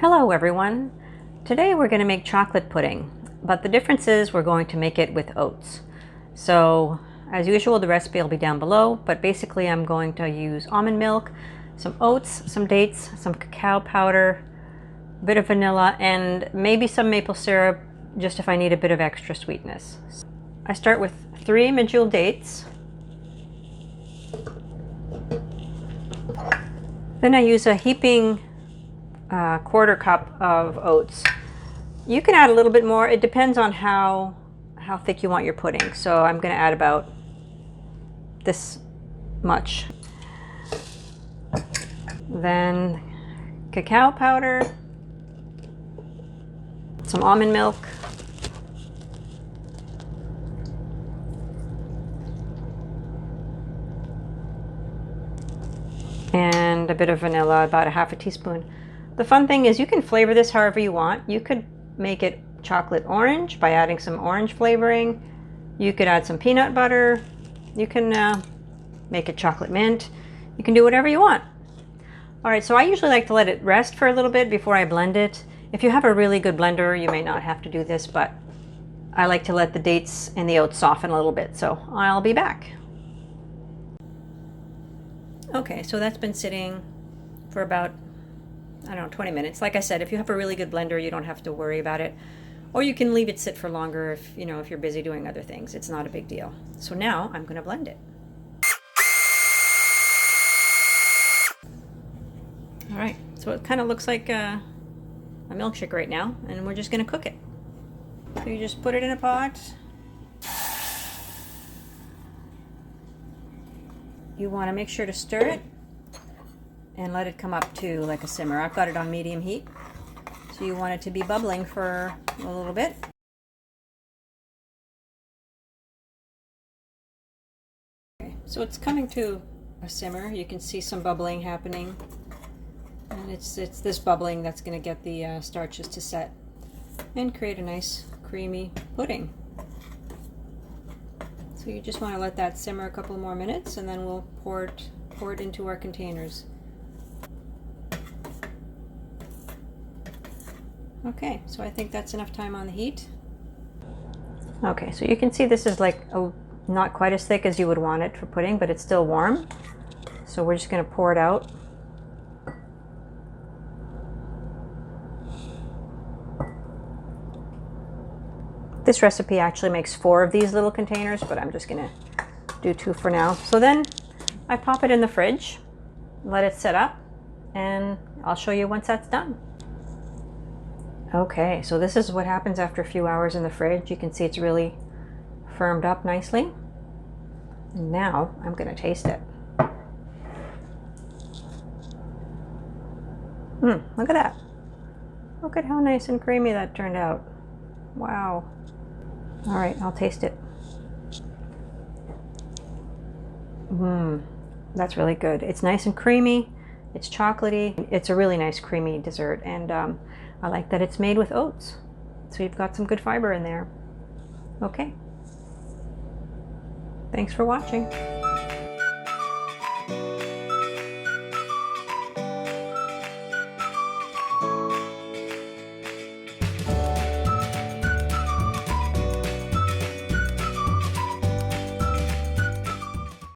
Hello everyone! Today we're going to make chocolate pudding, but the difference is we're going to make it with oats. So as usual, the recipe will be down below, but basically I'm going to use almond milk, some oats, some dates, some cacao powder, a bit of vanilla, and maybe some maple syrup just if I need a bit of extra sweetness. I start with 3 medjool dates. Then I use a heaping quarter cup of oats. You can add a little bit more. It depends on how thick you want your pudding. So I'm going to add about this much. Then cacao powder, some almond milk, and a bit of vanilla, about a half a teaspoon. The fun thing is you can flavor this however you want. You could make it chocolate orange by adding some orange flavoring. You could add some peanut butter. You can make it chocolate mint. You can do whatever you want. All right, so I usually like to let it rest for a little bit before I blend it. If you have a really good blender, you may not have to do this, but I like to let the dates and the oats soften a little bit, so I'll be back. Okay, so that's been sitting for about, I don't know, 20 minutes. Like I said, if you have a really good blender, you don't have to worry about it. Or you can leave it sit for longer if, if you're busy doing other things. It's not a big deal. So now I'm going to blend it. All right, so it kind of looks like a milkshake right now, and we're just going to cook it. So you just put it in a pot. You want to make sure to stir it and let it come up to like a simmer. I've got it on medium heat. So you want it to be bubbling for a little bit. Okay, so it's coming to a simmer. You can see some bubbling happening. And it's this bubbling that's going to get the starches to set and create a nice creamy pudding. So you just want to let that simmer a couple more minutes, and then we'll pour it into our containers. Okay, so I think that's enough time on the heat. Okay, so you can see this is like not quite as thick as you would want it for pudding, but it's still warm. So we're just going to pour it out. This recipe actually makes 4 of these little containers, but I'm just going to do 2 for now. So then I pop it in the fridge, let it set up, and I'll show you once that's done. Okay, so this is what happens after a few hours in the fridge. You can see it's really firmed up nicely. And now I'm going to taste it. Look at that. Look at how nice and creamy that turned out. Wow. All right, I'll taste it. That's really good. It's nice and creamy. It's chocolatey. It's a really nice creamy dessert, and I like that it's made with oats. So you've got some good fiber in there. Okay. Thanks for watching.